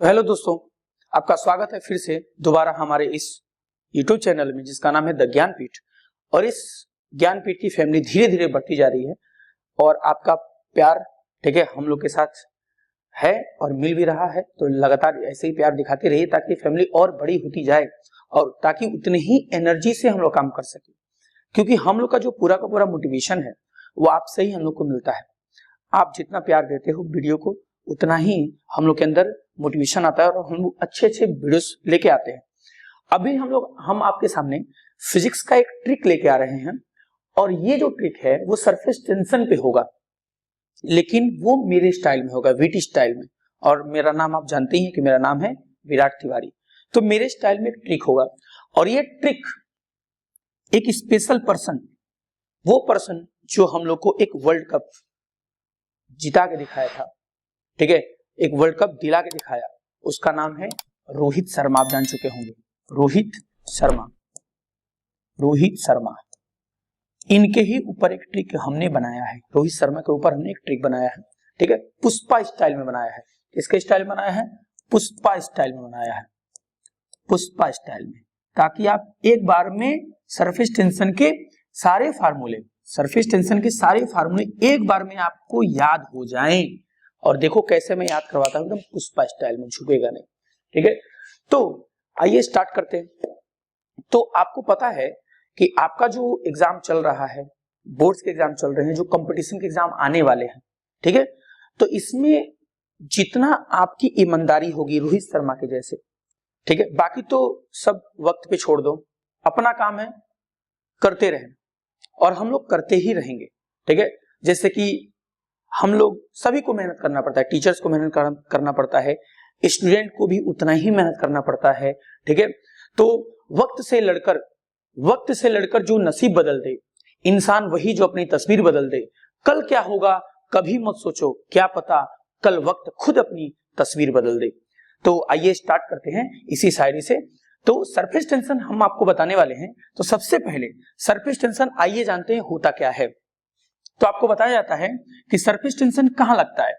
तो हेलो दोस्तों, आपका स्वागत है फिर से दोबारा हमारे इस YouTube चैनल में जिसका नाम है द ज्ञानपीठ। और इस ज्ञानपीठ की फैमिली धीरे धीरे बढ़ती जा रही है और आपका प्यार ठीक है हम लोग के साथ है और मिल भी रहा है। तो लगातार ऐसे ही प्यार दिखाते रहिए ताकि फैमिली और बड़ी होती जाए और ताकि उतनी ही एनर्जी से हम लोग काम कर सके, क्योंकि हम लोग का जो पूरा का पूरा मोटिवेशन है वो आपसे ही हम लोग को मिलता है। आप जितना प्यार देते हो वीडियो को उतना ही हम लोग के अंदर मोटिवेशन आता है और हम लोग अच्छे अच्छे वीडियोस लेके आते हैं। अभी हम आपके सामने फिजिक्स का एक ट्रिक लेके आ रहे हैं और ये जो ट्रिक है वो सरफेस टेंशन पे होगा, लेकिन वो मेरे स्टाइल में होगा, वीटी स्टाइल में। और मेरा नाम आप जानते ही हैं कि मेरा नाम है विराट तिवारी। तो मेरे स्टाइल में एक ट्रिक होगा और ये ट्रिक एक स्पेशल पर्सन, वो पर्सन जो हम लोग को एक वर्ल्ड कप जिता के दिखाया था, ठीक है, एक वर्ल्ड कप दिला के दिखाया, उसका नाम है रोहित शर्मा। आप जान चुके होंगे रोहित शर्मा। इनके ही ऊपर एक ट्रिक हमने बनाया है, रोहित शर्मा के ऊपर हमने एक ट्रिक बनाया है, ठीक है, पुष्पा स्टाइल में बनाया है। किसके स्टाइल में बनाया है? पुष्पा स्टाइल में बनाया है, पुष्पा स्टाइल में, ताकि आप एक बार में सरफेस टेंशन के सारे फार्मूले एक बार में आपको याद हो जाएं। और देखो कैसे मैं याद करवाता हूं, एकदम पुष्पा स्टाइल में, झुकेगा नहीं, ठीक है। तो आइए स्टार्ट करते हैं। तो आपको पता है कि आपका जो एग्जाम चल रहा है, बोर्ड्स के एग्जाम चल रहे हैं, जो कंपटीशन के एग्जाम आने वाले हैं, ठीक है, तो इसमें जितना आपकी ईमानदारी होगी रोहित शर्मा के जैसे, ठीक है, बाकी तो सब वक्त पे छोड़ दो, अपना काम है करते रहें और हम लोग करते ही रहेंगे, ठीक है। जैसे कि हम लोग सभी को मेहनत करना पड़ता है, टीचर्स को मेहनत करना पड़ता है, स्टूडेंट को भी उतना ही मेहनत करना पड़ता है, ठीक है। तो वक्त से लड़कर जो नसीब बदल दे इंसान, वही जो अपनी तस्वीर बदल दे। कल क्या होगा कभी मत सोचो, क्या पता कल वक्त खुद अपनी तस्वीर बदल दे। तो आइए स्टार्ट करते हैं इसी शायरी से। तो सरफेस टेंशन हम आपको बताने वाले हैं। तो सबसे पहले सरफेस टेंशन आइए जानते हैं होता क्या है। तो आपको बताया जाता है कि सरफेस टेंशन कहां लगता है।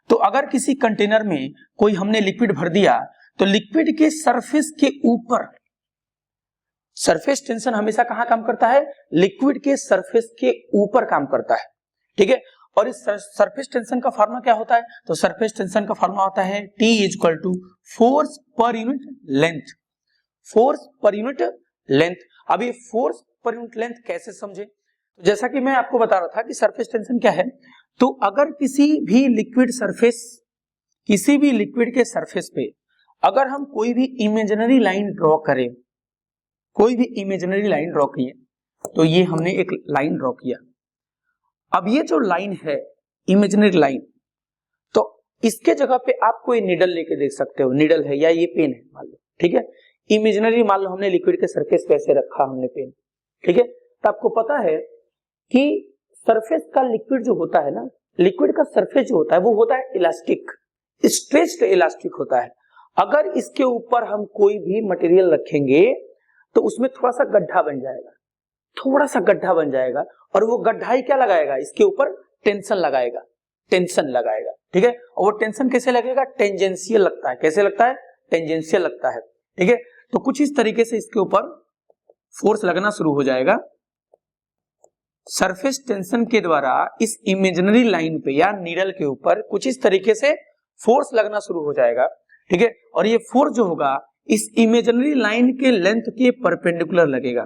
तो अगर किसी कंटेनर में कोई हमने लिक्विड भर दिया तो लिक्विड के सरफेस के ऊपर, सरफेस टेंशन हमेशा कहां काम करता है? लिक्विड के सरफेस के ऊपर काम करता है, ठीक है। और इस सरफेस टेंशन का फार्मूला क्या होता है? तो सरफेस टेंशन का फार्मूला होता है T = force per unit length. Force per unit length. अब ये फोर्स पर यूनिट लेंथ कैसे समझे? तो जैसा कि मैं आपको बता रहा था कि सरफेस टेंशन क्या है, तो अगर किसी भी लिक्विड के सरफेस पे अगर हम कोई भी इमेजिनरी लाइन ड्रॉ करें, किए, तो ये हमने एक लाइन ड्रॉ किया। अब ये जो लाइन है इमेजिनरी लाइन, तो इसके जगह पे आप कोई निडल लेके देख सकते हो, निडल है या ये पेन है मान लो, ठीक है। इमेजिनरी मान लो हमने लिक्विड के सरफेस पे ऐसे रखा हमने पेन, ठीक है। तो आपको पता है कि सरफेस का लिक्विड जो होता है ना, लिक्विड का सरफेस जो होता है वो होता है इलास्टिक, स्ट्रेच्ड इलास्टिक होता है। अगर इसके ऊपर हम कोई भी मटेरियल रखेंगे तो उसमें थोड़ा सा गड्ढा बन जाएगा और वो गड्ढा ही क्या लगाएगा? इसके ऊपर टेंशन लगाएगा, ठीक है। और वो टेंशन कैसे लगेगा? टेंजेंशियल लगता है। कैसे लगता है? टेंजेंशियल लगता है, ठीक है। तो कुछ इस तरीके से इसके ऊपर फोर्स लगना शुरू हो जाएगा सरफेस टेंशन के द्वारा। इस इमेजिनरी लाइन पे या नीडल के ऊपर कुछ इस तरीके से फोर्स लगना शुरू हो जाएगा, ठीक है। और ये फोर्स जो होगा इस इमेजिनरी लाइन के लेंथ के परपेंडिकुलर लगेगा,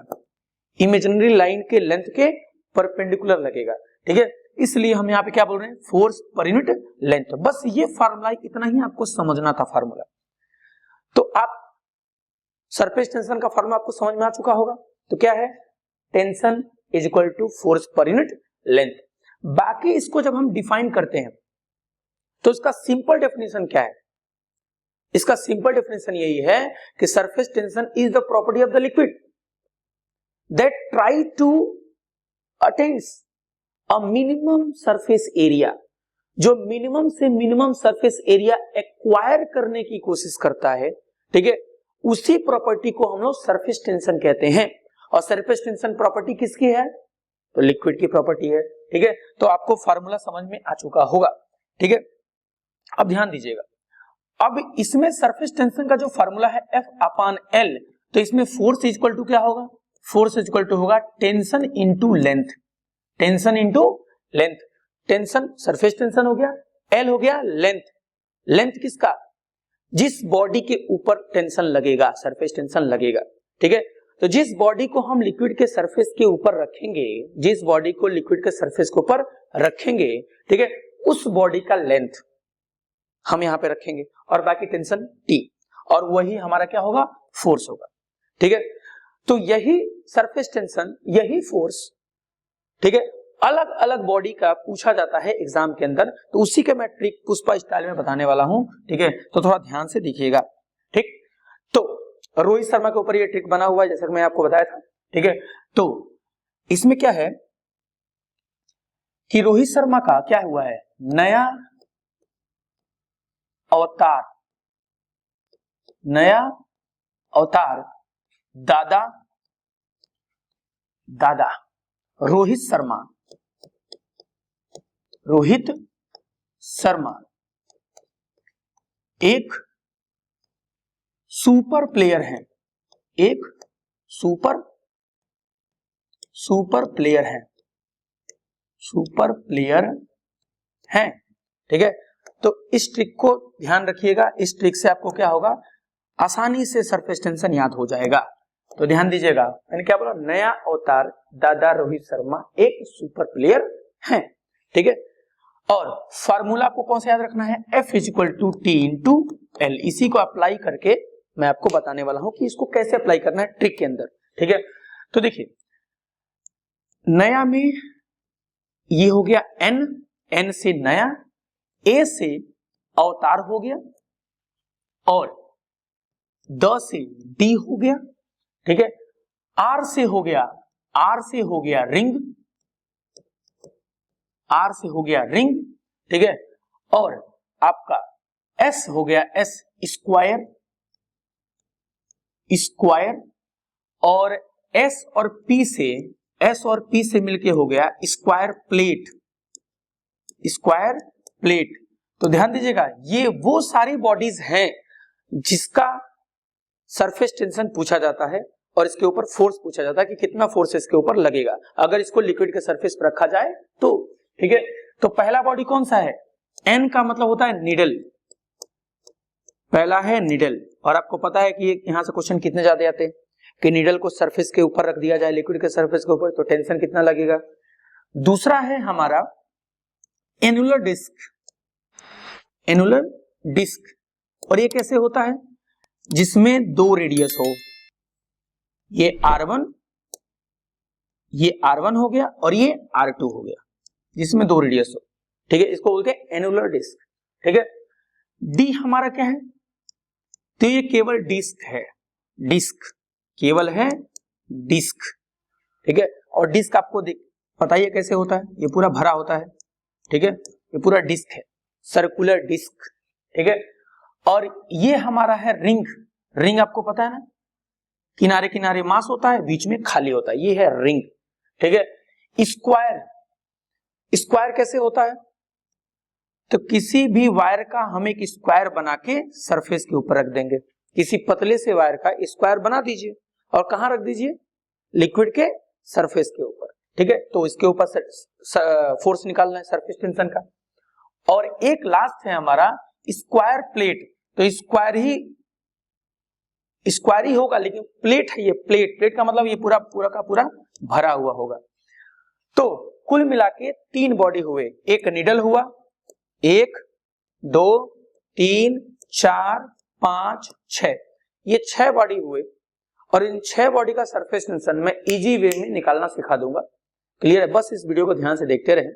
ठीक है। इसलिए हम यहाँ पे क्या बोल रहे हैं? Force per unit length. बस ये फार्मूला, इतना ही आपको समझना था फार्मूला। तो आप सरफेस टेंशन का फार्मूला आपको समझ में आ चुका होगा। तो क्या है? Tension = force per unit length. बाकी इसको जब हम डिफाइन करते हैं तो इसका सिंपल डेफिनेशन क्या है? इसका सिंपल डेफिनेशन यही है कि surface tension is the property of the liquid that try to attains a minimum surface area, जो मिनिमम से मिनिमम सरफेस एरिया एक्वायर करने की कोशिश करता है, ठीक है। उसी प्रॉपर्टी को हम लोग सरफेस टेंशन कहते हैं। और सरफेस टेंशन प्रॉपर्टी किसकी है? तो लिक्विड की प्रॉपर्टी है, ठीक है। तो आपको फार्मूला समझ में आ चुका होगा, ठीक है। अब ध्यान दीजिएगा, अब इसमें सरफेस टेंशन का जो फॉर्मूला है F/L, तो इसमें फोर्स इक्वल टू क्या होगा, फोर्स इक्वल टू होगा tension into length, tension into length, tension surface tension हो गया, L हो गया लेंथ, लेंथ किसका, जिस बॉडी के ऊपर टेंशन लगेगा, सरफेस टेंशन लगेगा, ठीक है। तो जिस बॉडी को हम लिक्विड के सरफेस के ऊपर रखेंगे, जिस बॉडी को लिक्विड के सरफेस के ऊपर रखेंगे, ठीक है, उस बॉडी का लेंथ हम यहां पे रखेंगे और बाकी टेंशन T, और वही हमारा क्या होगा, फोर्स होगा, ठीक है। तो यही सरफेस टेंशन, यही फोर्स, ठीक है, अलग अलग बॉडी का पूछा जाता है एग्जाम के अंदर, तो उसी के मैं ट्रिक पुष्पा स्टाइल में बताने वाला हूं, ठीक है। तो थोड़ा ध्यान से देखिएगा, ठीक। तो रोहित शर्मा के ऊपर ये ट्रिक बना हुआ है, जैसा कि मैं आपको बताया था, ठीक है। तो इसमें क्या है कि रोहित शर्मा का क्या हुआ है, नया अवतार, नया अवतार दादा, दादा रोहित शर्मा, रोहित शर्मा एक सुपर प्लेयर है, एक सुपर प्लेयर है, सुपर प्लेयर है, ठीक है। तो इस ट्रिक को ध्यान रखिएगा, इस ट्रिक से आपको क्या होगा, आसानी से सरफेस टेंशन याद हो जाएगा। तो ध्यान दीजिएगा, मैंने क्या बोला, नया अवतार दादा रोहित शर्मा एक सुपर प्लेयर है, ठीक है। और फार्मूला आपको कौन सा याद रखना है, F equal to T into L, इसी को अप्लाई करके मैं आपको बताने वाला हूं कि इसको कैसे अप्लाई करना है ट्रिक के अंदर, ठीक है। तो देखिए, नया में ये हो गया N, N से नया, A से अवतार हो गया, और द से D हो गया, ठीक है। R से हो गया, R से हो गया रिंग, R से हो गया रिंग, ठीक है। और आपका S हो गया S स्क्वायर, स्क्वायर, और S और P से, S और P से मिलके हो गया स्क्वायर प्लेट, स्क्वायर प्लेट। तो ध्यान दीजिएगा, ये वो सारी बॉडीज हैं जिसका सरफेस टेंशन पूछा जाता है और इसके ऊपर फोर्स पूछा जाता है कि कितना फोर्स इसके ऊपर लगेगा अगर इसको लिक्विड के सरफेस पर रखा जाए तो, ठीक है। तो पहला बॉडी कौन सा है, N का मतलब होता है निडल, पहला है निडल, और आपको पता है कि यहां से क्वेश्चन कितने ज्यादा आते हैं कि निडल को सरफेस के ऊपर रख दिया जाए, लिक्विड के सरफेस के ऊपर, तो टेंशन कितना लगेगा। दूसरा है हमारा एनुलर डिस्क, एनुलर डिस्क, और ये कैसे होता है, जिसमें दो रेडियस हो, ये R1, ये R1 हो गया और ये R2 हो गया, जिसमें दो रेडियस हो, ठीक है, इसको बोलते हैं एनुलर डिस्क, ठीक है। डी हमारा क्या है, तो ये केवल डिस्क है, डिस्क केवल है डिस्क, ठीक है। और डिस्क आपको पता ही है कैसे होता है, ये पूरा भरा होता है, ठीक है, ये पूरा डिस्क है, सर्कुलर डिस्क, ठीक है। और ये हमारा है रिंग, रिंग आपको पता है ना, किनारे किनारे मास होता है, बीच में खाली होता है, ये है रिंग, ठीक है। स्क्वायर, स्क्वायर कैसे होता है, तो किसी भी वायर का हम एक स्क्वायर बना के सरफेस के ऊपर रख देंगे, किसी पतले से वायर का स्क्वायर बना दीजिए और कहां रख दीजिए, लिक्विड के सरफेस के ऊपर, ठीक है। तो इसके ऊपर फोर्स निकालना है सरफेस टेंशन का। और एक लास्ट है हमारा स्क्वायर प्लेट, तो स्क्वायर ही होगा, लेकिन प्लेट है ये, प्लेट, प्लेट का मतलब ये पूरा पूरा का पूरा भरा हुआ होगा। तो कुल मिला के तीन बॉडी हुए, एक निडल हुआ, 1 2 3 4 5 6, ये 6 बॉडी हुए, और इन 6 बॉडी का सरफेस टेंशन मैं इजी वे में निकालना सिखा दूंगा, क्लियर है। बस इस वीडियो को ध्यान से देखते रहें,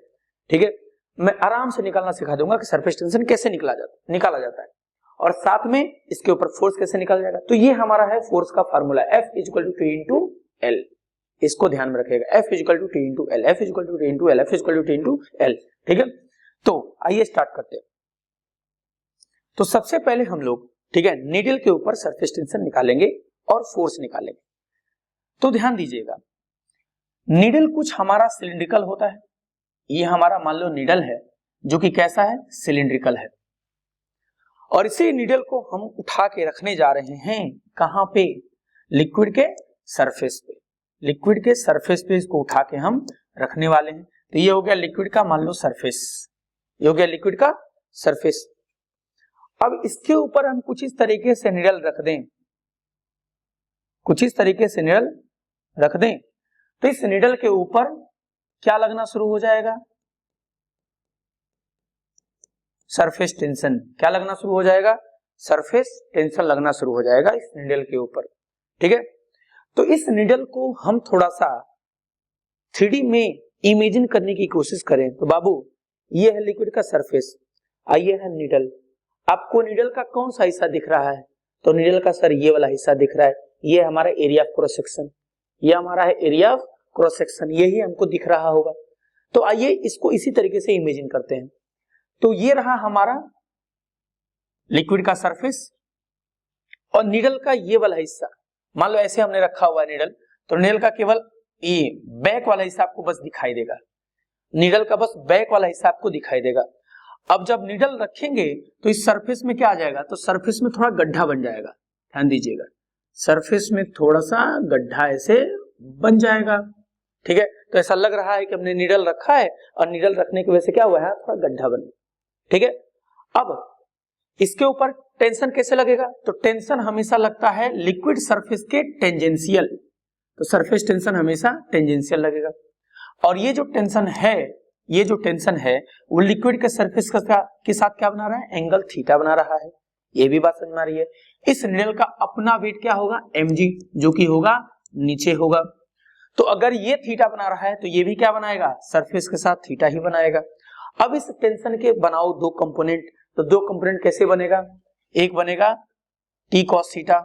ठीक है। मैं आराम से निकालना सिखा दूंगा कि सरफेस टेंशन कैसे निकाला जाता है, और साथ में इसके ऊपर फोर्स कैसे निकाला जाएगा। तो ये हमारा है फोर्स का formula, F equal to T into L, इसको ध्यान में रखिएगा, F equal to T into L, F equal to T into L, F equal to T into L, ठीक है। तो आइए स्टार्ट करते हैं। तो सबसे पहले हम लोग, ठीक है, नीडल के ऊपर सरफेस टेंशन निकालेंगे और फोर्स निकालेंगे। तो ध्यान दीजिएगा, नीडल कुछ हमारा सिलिंड्रिकल होता है, ये हमारा मान लो नीडल है जो कि कैसा है, सिलिंड्रिकल है, और इसी नीडल को हम उठा के रखने जा रहे हैं कहां पे, लिक्विड के सरफेस पे, लिक्विड के सरफेस पे इसको उठा के हम रखने वाले हैं। तो ये हो गया लिक्विड का मान लो सरफेस, ये हो गया लिक्विड का सरफेस। अब इसके ऊपर हम कुछ इस तरीके से नीडल रख दें, कुछ इस तरीके से नीडल रख दें, तो इस नीडल के ऊपर क्या लगना शुरू हो जाएगा, सरफेस टेंशन। क्या लगना शुरू हो जाएगा, सरफेस टेंशन लगना शुरू हो जाएगा इस नीडल के ऊपर। ठीक है, तो इस नीडल को हम थोड़ा सा 3D में इमेजिन करने की कोशिश करें तो बाबू ये है लिक्विड का सरफेस, आइए है नीडल। आपको नीडल का कौन सा हिस्सा दिख रहा है, तो नीडल का सर ये वाला हिस्सा दिख रहा है, ये हमारा एरिया ऑफ क्रॉस सेक्शन, ये हमारा है एरिया ऑफ क्रॉस सेक्शन, यही हमको दिख रहा होगा। तो आइए इसको इसी तरीके से इमेजिन करते हैं। तो ये रहा हमारा लिक्विड का सरफेस और नीडल का ये वाला हिस्सा, मान लो ऐसे हमने रखा हुआ है नीडल, तो नीडल का केवल ये बैक वाला हिस्सा आपको बस दिखाई देगा, नीडल का बस बैक वाला हिस्सा आपको दिखाई देगा। अब जब नीडल रखेंगे तो इस सरफेस में क्या आ जाएगा, तो सरफेस में थोड़ा गड्ढा बन जाएगा, ध्यान दीजिएगा, सरफेस में थोड़ा सा गड्ढा ऐसे बन जाएगा। ठीक है, तो ऐसा लग रहा है कि हमने नीडल रखा है और नीडल रखने की वजह से क्या हुआ है, थोड़ा गड्ढा बन। ठीक है, अब इसके ऊपर टेंशन कैसे लगेगा, तो टेंशन हमेशा लगता है लिक्विड सरफेस के टेंजेंशियल, तो सरफेस टेंशन हमेशा टेंजेंशियल लगेगा। और ये जो टेंशन है, ये जो टेंशन है वो लिक्विड के सरफेस के साथ क्या बना रहा है, एंगल थीटा बना रहा है। ये भी बात समझ में आ रही है। इस नीडल का अपना वेट क्या होगा, mg, जो कि होगा नीचे होगा। तो अगर ये थीटा बना रहा है तो ये भी क्या बनाएगा, सरफेस के साथ थीटा ही बनाएगा। अब इस टेंशन के बनाओ दो कंपोनेंट, तो दो कंपोनेंट कैसे बनेगा, एक बनेगा t cos थीटा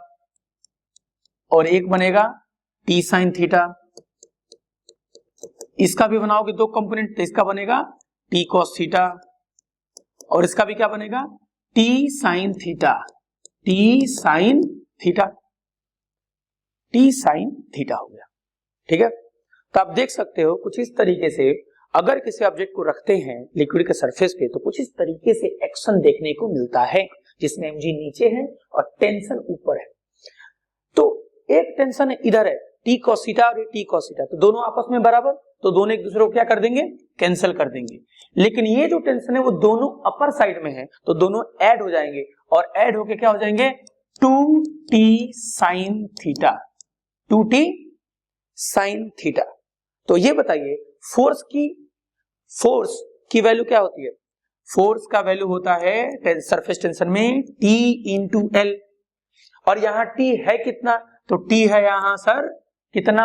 और एक बनेगा t sin थीटा। इसका भी बनाओगे दो कंपोनेंट, तो इसका बनेगा t cos थीटा और इसका भी क्या बनेगा, t sin theta, t sin theta, t sin theta हो गया। ठीक है, तो आप देख सकते हो कुछ इस तरीके से अगर किसी ऑब्जेक्ट को रखते हैं लिक्विड के सरफेस पे तो कुछ इस तरीके से एक्शन देखने को मिलता है, जिसमें mg नीचे है और टेंशन ऊपर है। तो एक टेंशन इधर है t cos थीटा और t cos थीटा, तो दोनों आपस में बराबर, तो दोनों एक दूसरे को क्या कर देंगे, कैंसिल कर देंगे। लेकिन ये जो टेंशन है वो दोनों अपर साइड में है, तो दोनों ऐड हो जाएंगे और ऐड होके क्या हो जाएंगे, 2t sin theta, 2t sin theta. तो ये बताइए फोर्स की वैल्यू क्या होती है, फोर्स का वैल्यू होता है सरफेस टेंशन में T इंटू एल, और यहां T है कितना, तो T है यहां सर कितना,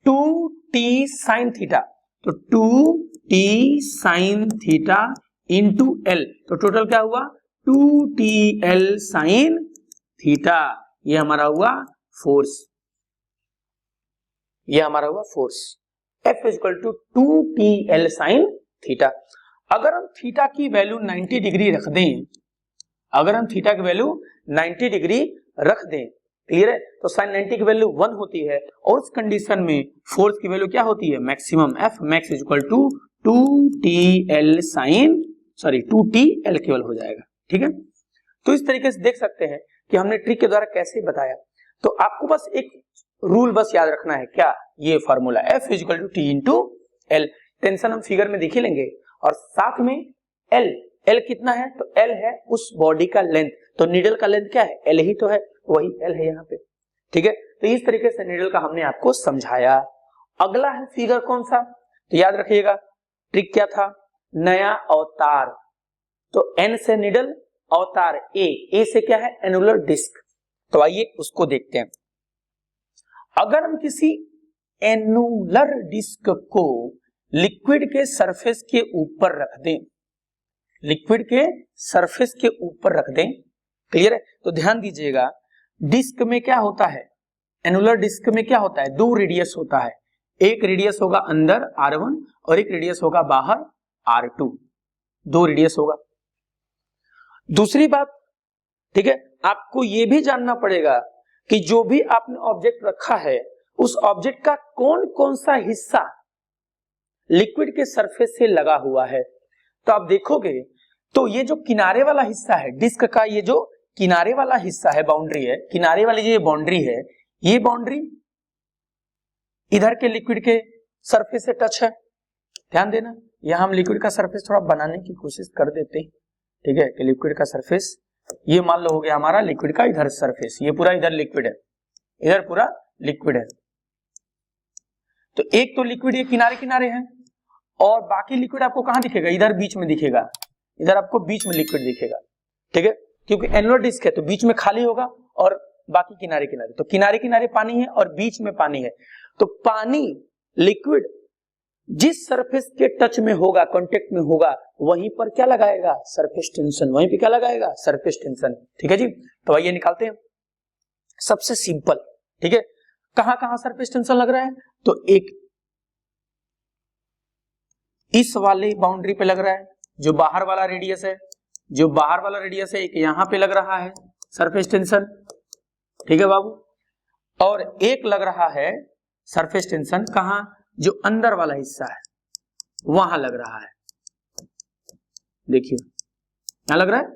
2t sin थीटा, तो 2t sin theta into L, तो टोटल क्या हुआ 2tl sin थीटा। ये हमारा हुआ फोर्स, ये हमारा हुआ force. F equal to 2tl sin theta. अगर हम थीटा की वैल्यू 90 डिग्री रख दें, अगर हम थीटा की वैल्यू 90 डिग्री रख दें, क्लियर है, तो sin 90 की वैल्यू 1 होती है और उस कंडीशन में फोर्स की वैल्यू क्या होती है, maximum. F max equal to 2tl केवल हो जाएगा। ठीक है, तो इस तरीके से देख सकते हैं कि हमने ट्रिक के द्वारा कैसे बताया। तो आपको बस एक रूल बस याद रखना है, क्या, ये formula F equal to T into L. Tension हम फिगर में देख ही लेंगे और साथ में L कितना है, तो L है उस बॉडी का लेंथ, तो नीडल का लेंथ क्या है, L ही तो है, वही L है यहाँ पे। ठीक है, तो इस तरीके से नीडल का हमने आपको समझाया। अगला है फिगर कौन सा, तो याद रखिएगा ट्रिक क्या था, नया अवतार, तो N से नीडल, अवतार A से क्या है, एनुलर डिस्क। तो आइए उसको देखते हैं। अगर हम किसी एनुलर डिस्क को लिक्विड के सरफेस के ऊपर रख दें, लिक्विड के सरफेस के ऊपर रख दें, क्लियर है, तो ध्यान दीजिएगा डिस्क में क्या होता है, एनुलर डिस्क में क्या होता है, दो रेडियस होता है, एक रेडियस होगा अंदर R1 और एक रेडियस होगा बाहर R2, दो रेडियस होगा। दूसरी बात, ठीक है, आपको यह भी जानना पड़ेगा कि जो भी आपने ऑब्जेक्ट रखा है उस ऑब्जेक्ट का कौन कौन सा हिस्सा लिक्विड के सरफेस से लगा हुआ है। तो आप देखोगे तो ये जो किनारे वाला हिस्सा है डिस्क का, ये जो किनारे वाला हिस्सा है, बाउंड्री है, किनारे वाली जो ये बाउंड्री है, ये बाउंड्री इधर के लिक्विड के सरफेस से टच है। ध्यान देना, यहां हम लिक्विड का सरफेस थोड़ा बनाने की कोशिश कर देते हैं, ठीक है, कि लिक्विड का सरफेस ये मान लो हो गया हमारा लिक्विड का इधर सरफेस, ये पूरा इधर लिक्विड है, इधर पूरा लिक्विड है। तो एक तो लिक्विड ये किनारे किनारे है, और बाकी लिक्विड आपको कहां दिखेगा, इधर बीच में दिखेगा, इधर आपको बीच में लिक्विड दिखेगा, ठीक है, क्योंकि एनुलर डिस्क है तो बीच में खाली होगा और बाकी किनारे किनारे, तो किनारे किनारे पानी है और बीच में पानी है। तो पानी लिक्विड जिस सरफेस के टच में होगा, कांटेक्ट में होगा, वहीं पर क्या लगाएगा, सरफेस टेंशन, वहीं पे क्या लगाएगा, सरफेस टेंशन, ठीक है जी। तो आइए निकालते हैं, सबसे सिंपल, ठीक है, कहां कहां सरफेस टेंशन लग रहा है, तो एक इस वाले बाउंड्री पे लग रहा है, जो बाहर वाला रेडियस है, जो बाहर वाला रेडियस है, एक यहां पे लग रहा है सरफेस टेंशन, ठीक है बाबू, और एक लग रहा है सरफेस टेंशन कहां, जो अंदर वाला हिस्सा है वहां लग रहा है। देखिए क्या लग रहा है,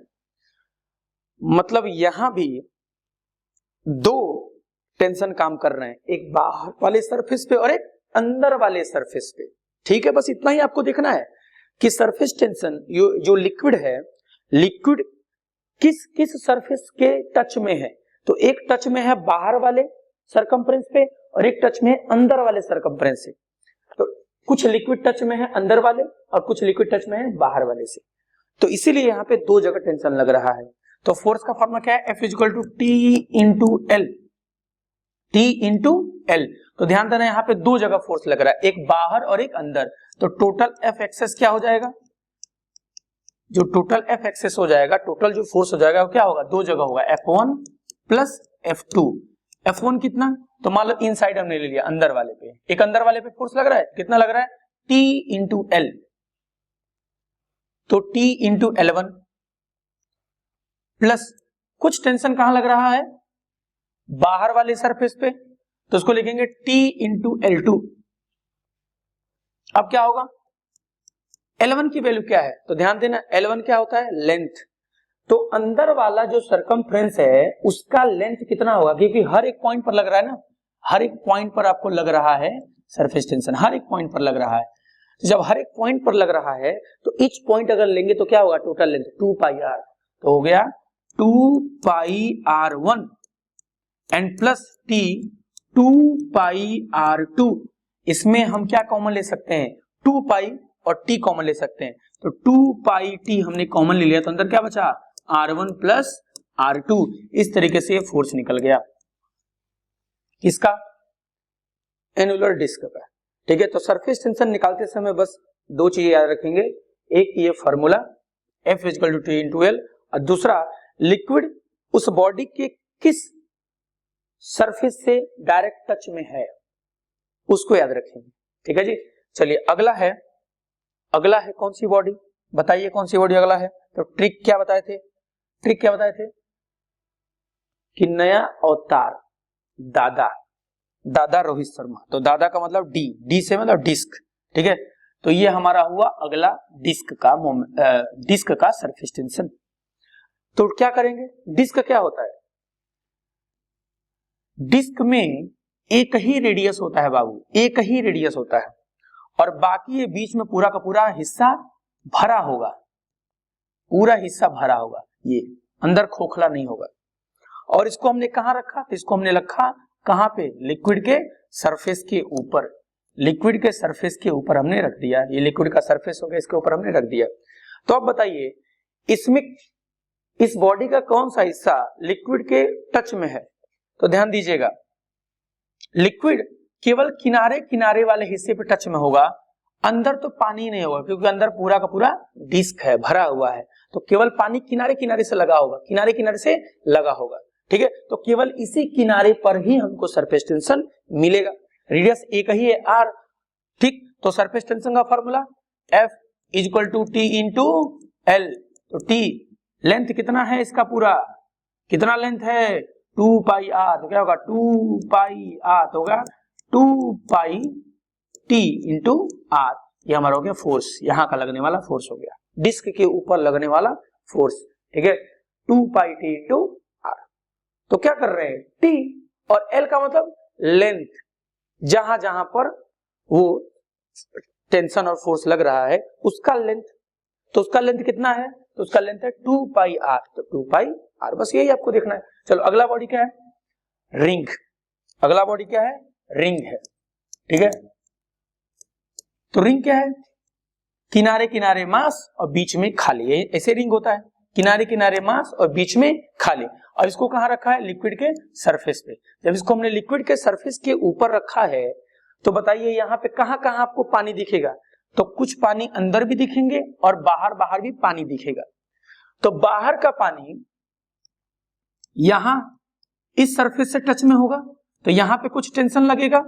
मतलब यहां भी दो टेंशन काम कर रहे हैं, एक बाहर वाले सरफेस पे और एक अंदर वाले सरफेस पे, ठीक है। बस इतना ही आपको देखना है कि सरफेस टेंशन जो लिक्विड है, लिक्विड किस किस सरफेस के टच में है, तो एक टच में है बाहर वाले सरकमफ्रेंस पे और एक टच में है अंदर वाले सरकमफ्रेंस से। तो कुछ लिक्विड टच में है अंदर वाले और कुछ लिक्विड टच में है बाहर वाले से, तो इसीलिए यहाँ पे दो जगह टेंशन लग रहा है। तो फोर्स का फॉर्मूला क्या है, F = T × L, T × L। तो ध्यान देना यहाँ पे दो जगह फोर्स लग रहा है, एक बाहर और एक अंदर, तो टोटल F एक्सेस क्या हो जाएगा, जो टोटल F एक्सेस हो जाएगा, टोटल जो फोर्स हो जाएगा वो क्या होगा, दो जगह होगा, F1 + F2। F1 कितना, तो मान लो इनसाइड हमने ले लिया अंदर वाले पे, एक अंदर वाले पे फोर्स लग रहा है, कितना लग रहा है, T × L, तो T × L1 प्लस कुछ टेंशन कहां लग रहा है, बाहर वाले सरफेस पे, तो उसको लिखेंगे T × L2। अब क्या होगा, L1 की वैल्यू क्या है, तो ध्यान देना L1 क्या होता है, लेंथ, तो अंदर वाला जो सरकमफ्रेंस है उसका लेंथ कितना होगा, क्योंकि हर एक पॉइंट पर लग रहा है ना, हर एक पॉइंट पर आपको लग रहा है सरफेस टेंशन, हर एक पॉइंट पर लग रहा है। तो जब हर एक पॉइंट पर लग रहा है तो ईच पॉइंट अगर लेंगे तो क्या होगा, टोटल लेंथ 2πr, तो हो गया 2πr1 and plus T 2πr2। इसमें हम क्या कॉमन ले सकते हैं, 2π और T कॉमन ले सकते हैं, तो 2πt हमने कॉमन ले लिया, तो अंदर क्या बचा, R1 + R2। इस तरीके से फोर्स निकल गया, किसका, एनुलर डिस्क का, ठीक है। तो सरफेस टेंशन निकालते समय बस दो चीजें याद रखेंगे, एक ये फार्मूला F = T × L, और दूसरा लिक्विड उस बॉडी के किस सरफेस से डायरेक्ट टच में है उसको याद रखेंगे, ठीक है जी। चलिए अगला है कौन सी बॉडी, बताइए कौन सी बॉडी अगला है, तो ट्रिक क्या बताए थे, कि नया अवतार दादा रोहित शर्मा, तो दादा का मतलब डी से मतलब डिस्क, ठीक है। तो ये हमारा हुआ अगला डिस्क का सरफेस टेंशन। तो क्या करेंगे, डिस्क क्या होता है, डिस्क में एक ही रेडियस होता है बाबू, एक ही रेडियस होता है, और बाकी ये बीच में पूरा का पूरा हिस्सा भरा होगा, पूरा हिस्सा भरा होगा, ये अंदर खोखला नहीं होगा। और इसको हमने कहां रखा, तो इसको हमने रखा कहां पे, लिक्विड के सरफेस के ऊपर, लिक्विड के सरफेस के ऊपर हमने रख दिया, ये लिक्विड का सरफेस हो गया, इसके ऊपर हमने रख दिया। तो अब बताइए इसमें इस बॉडी का कौन सा हिस्सा लिक्विड के टच में है, तो ध्यान दीजिएगा, लिक्विड केवल किनारे किनारे वाले हिस्से पे टच में होगा, अंदर तो पानी नहीं होगा, क्योंकि अंदर पूरा का पूरा डिस्क है, भरा हुआ है, तो केवल पानी किनारे किनारे से लगा होगा, किनारे किनारे से लगा होगा, ठीक है। तो केवल इसी किनारे पर ही हमको सरफेस टेंशन मिलेगा, रेडियस एक ही है r, ठीक। तो सरफेस टेंशन का फॉर्मूला F = T × L, तो T लेंथ कितना है इसका, पूरा कितना लेंथ है, 2πr, तो क्या होगा 2πr, तो होगा 2πt × r, ये हमारा हो गया फोर्स, यहां का लगने वाला फोर्स हो गया, डिस्क के ऊपर लगने वाला फोर्स, ठीक है, 2 पाई टी इंटू आर। तो क्या कर रहे हैं, टी और एल का मतलब लेंथ, जहां जहां पर वो टेंशन और फोर्स लग रहा है उसका लेंथ। तो उसका लेंथ कितना है, तो उसका लेंथ है 2 पाई आर, तो 2 पाई आर, बस यही आपको देखना है। चलो अगला बॉडी क्या है, रिंग। अगला बॉडी क्या है, रिंग है, ठीक है। तो रिंग क्या है, किनारे किनारे मास और बीच में खाली, ऐसे रिंग होता है, किनारे किनारे मास और बीच में खाली। और इसको कहां रखा है, लिक्विड के सरफेस पे। जब इसको हमने लिक्विड के सरफेस के ऊपर रखा है तो बताइए यहाँ पे कहां कहां आपको पानी दिखेगा, तो कुछ पानी अंदर भी दिखेंगे और बाहर बाहर भी पानी दिखेगा। तो बाहर का पानी यहां इस सरफेस से टच में होगा तो यहां पे कुछ टेंशन लगेगा,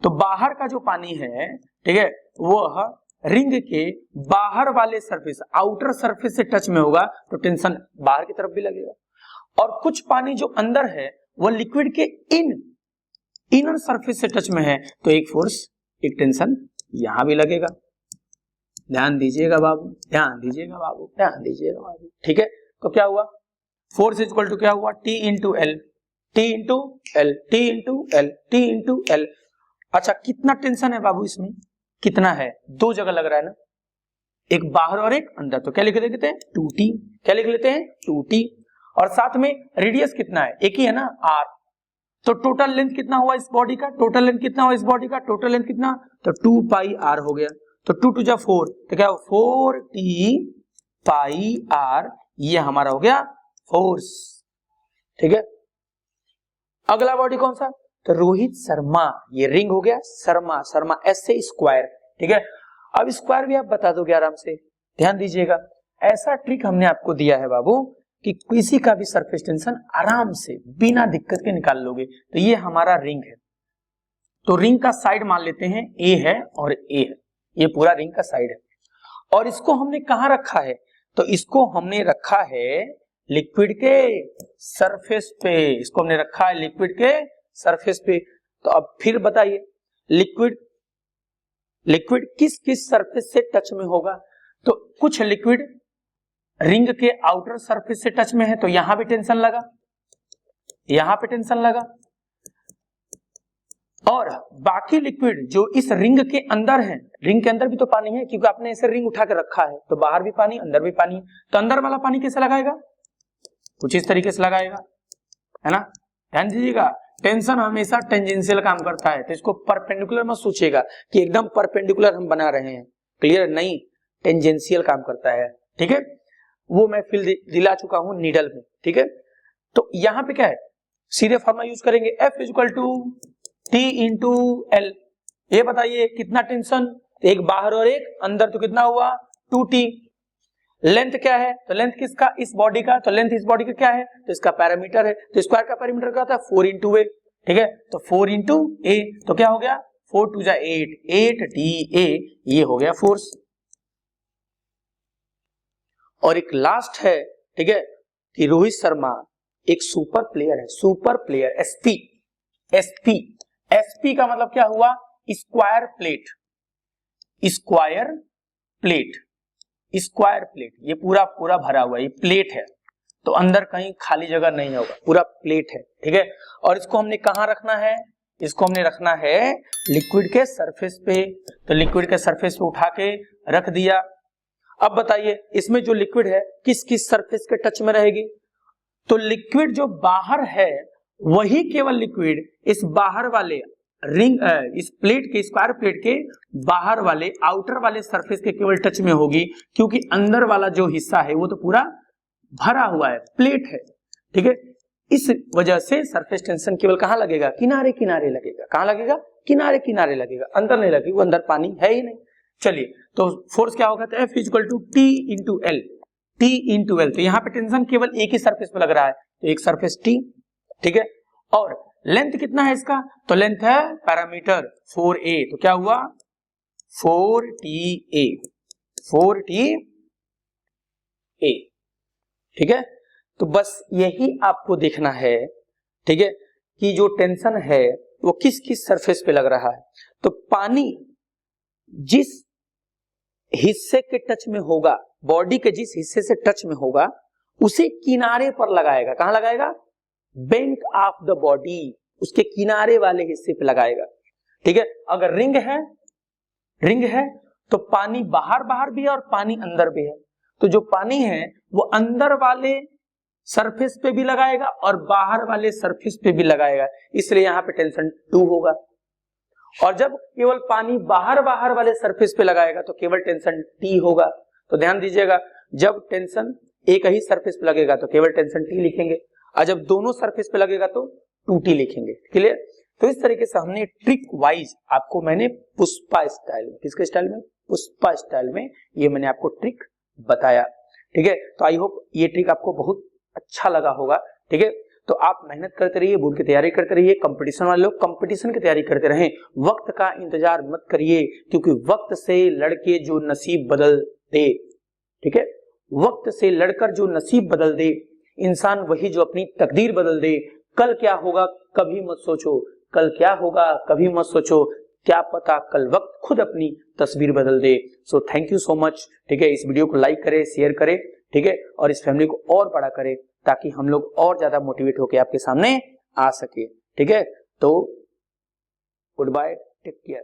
तो बाहर का जो पानी है, ठीक है, वह रिंग के बाहर वाले सरफेस, आउटर सरफेस से टच में होगा तो टेंशन बाहर की तरफ भी लगेगा। और कुछ पानी जो अंदर है वह लिक्विड के इनर सरफेस से टच में है, तो एक फोर्स, एक टेंशन यहां भी लगेगा। ध्यान दीजिएगा बाबू, ध्यान दीजिएगा बाबू, ध्यान दीजिएगा बाबू, ठीक है। तो क्या हुआ, फोर्स इक्वल टू क्या हुआ, T into L, T into L, T into L, T into L. अच्छा कितना टेंशन है बाबू इसमें, कितना है, दो जगह लग रहा है ना, एक बाहर और एक अंदर, तो क्या लिख देते हैं 2t, क्या लिख लेते हैं 2t। और साथ में रेडियस कितना है, एक ही है ना, r। तो टोटल लेंथ कितना हुआ इस बॉडी का, टोटल लेंथ कितना हुआ इस बॉडी का, टोटल लेंथ कितना, तो 2 पाई r हो गया। तो 2 टू जा 4, तो क्या 4t पाई r, ये हमारा हो गया फोर्स, ठीक है। अगला बॉडी कौन सा, तो रोहित शर्मा, ये रिंग हो गया, शर्मा, शर्मा एस से स्क्वायर, ठीक है। अब स्क्वायर भी आप बता दोगे आराम से, ध्यान दीजिएगा। ऐसा ट्रिक हमने आपको दिया है बाबू कि किसी का भी सरफेस टेंशन आराम से बिना दिक्कत के निकाल लोगे। तो ये हमारा रिंग है, तो रिंग का साइड मान लेते हैं ए है और ए है, ये पूरा रिंग का साइड है। और इसको हमने कहां रखा है, तो इसको हमने रखा है लिक्विड के सरफेस पे, इसको हमने रखा है लिक्विड के सरफेस पे। तो अब फिर बताइए लिक्विड किस किस सरफेस से टच में होगा, तो कुछ लिक्विड रिंग के आउटर सरफेस से टच में है, तो यहां भी टेंशन लगा, यहां पे टेंशन लगा। और बाकी लिक्विड जो इस रिंग के अंदर है, रिंग के अंदर भी तो पानी है क्योंकि आपने ऐसे रिंग उठा के रखा है, तो बाहर भी पानी अंदर भी पानी, तो अंदर वाला पानी कैसे लगाएगा, कुछ इस तरीके से लगाएगा, है ना। ध्यान दीजिएगा, टेंशन हमेशा टेंजेंशियल काम करता है, तो इसको परपेंडिकुलर मत सोचिएगा कि एकदम परपेंडिकुलर हम बना रहे हैं, क्लियर, नहीं, टेंजेंशियल काम करता है, ठीक है। वो मैं फील दिला चुका हूं नीडल में, ठीक है। तो यहां पे क्या है, सीधे फॉर्मूला यूज करेंगे, F equal to T into L. ये बताइए कितना टेंशन, एक बाहर और एक अंदर, तो कितना हुआ 2t। लेंथ क्या है, तो लेंथ किसका, इस बॉडी का, तो लेंथ इस बॉडी का क्या है, तो इसका पैरामीटर है, तो स्क्वायर का पैरामीटर क्या होता है 4 इंटू ए, ठीक है। तो 4 इंटू ए, तो क्या हो गया 4 टू जा 8, 8ta, ये हो गया फोर्स। और एक लास्ट है, ठीक है, कि रोहित शर्मा एक सुपर प्लेयर है, super player, SP, SP, SP का मतलब क्या हुआ, square plate, square plate, square plate, ये पूरा पूरा भरा हुआ, ये प्लेट है, तो अंदर कहीं खाली जगह नहीं होगा, पूरा प्लेट है, ठीक है। और इसको हमने कहां रखना है, इसको हमने रखना है लिक्विड के सरफेस पे, तो लिक्विड के सरफेस पे उठा के रख दिया। अब बताइए इसमें जो लिक्विड है किस किस सरफेस के टच में रहेगी, तो लिक्विड जो बाहर है वही केवल लिक्विड इस बाहर वाले रिंग, इस प्लेट के, स्क्वायर प्लेट के बाहर वाले आउटर वाले सरफेस के केवल टच में होगी, क्योंकि अंदर वाला जो हिस्सा है वो तो पूरा भरा हुआ है, प्लेट है, ठीक है। इस वजह से सरफेस टेंशन केवल कहां लगेगा, किनारे किनारे लगेगा, कहां लगेगा, किनारे किनारे लगेगा, अंदर नहीं लगेगा, वो अंदर पानी है ही नहीं। चलिए, तो फोर्स क्या होगा, तो F equal to T into L, T into L, तो यहाँ पे टेंशन केवल एक ही सरफेस पे लग रहा है, तो एक सरफेस T, ठीक है। और लेंथ कितना है इसका, तो लेंथ है पैरामीटर 4a, तो क्या हुआ 4ta, 4ta, ठीक है। तो बस यही आपको देखना है, ठीक है, कि जो टेंशन है वो किस किस सरफेस पे लग रहा है। तो पानी जिस हिस्से के टच में होगा, बॉडी के जिस हिस्से से टच में होगा उसे किनारे पर लगाएगा। कहां लगाएगा? बैंक ऑफ द बॉडी, उसके किनारे वाले हिस्से पे लगाएगा। ठीक है, अगर रिंग है तो पानी बाहर बाहर भी है और पानी अंदर भी है, तो जो पानी है वो अंदर वाले सरफेस पे भी लगाएगा और बाहर वाले सरफेस पे भी लगाएगा, इसलिए यहां पे टेंशन 2 होगा। और जब केवल पानी बाहर बाहर वाले सरफेस पे लगाएगा तो केवल टेंशन T होगा। तो ध्यान दीजिएगा, जब टेंशन एक ही सरफेस पे लगेगा तो केवल टेंशन T लिखेंगे, और जब दोनों सरफेस पे लगेगा तो 2T लिखेंगे। क्लियर? तो इस तरीके से हमने ट्रिक वाइज आपको मैंने पुष्पा स्टाइल में, किसके स्टाइल में? पुष्पा स्टाइल में ये मैंने आपको ट्रिक बताया। ठीक है, तो आई होप ये ट्रिक आपको बहुत अच्छा लगा होगा। ठीक है, तो आप मेहनत करते रहिए, बोर्ड की तैयारी करते रहिए, कंपटीशन वाले लोग कंपटीशन की तैयारी करते रहें, वक्त का इंतजार मत करिए, क्योंकि वक्त से लड़के जो नसीब बदल दे, ठीक है, वक्त से लड़कर जो नसीब बदल दे इंसान वही जो अपनी तकदीर बदल दे। कल क्या होगा कभी मत सोचो, कल क्या होगा कभी मत सोचो, क्या पता कल वक्त खुद अपनी तस्वीर बदल दे। So thank you so much. ठीक है, इस वीडियो को लाइक करें, शेयर करें, ठीक है, और इस फैमिली को और बड़ा करें ताकि हम लोग और ज्यादा मोटिवेट होकर आपके सामने आ सके। ठीक है, तो गुड बाय, टेक केयर।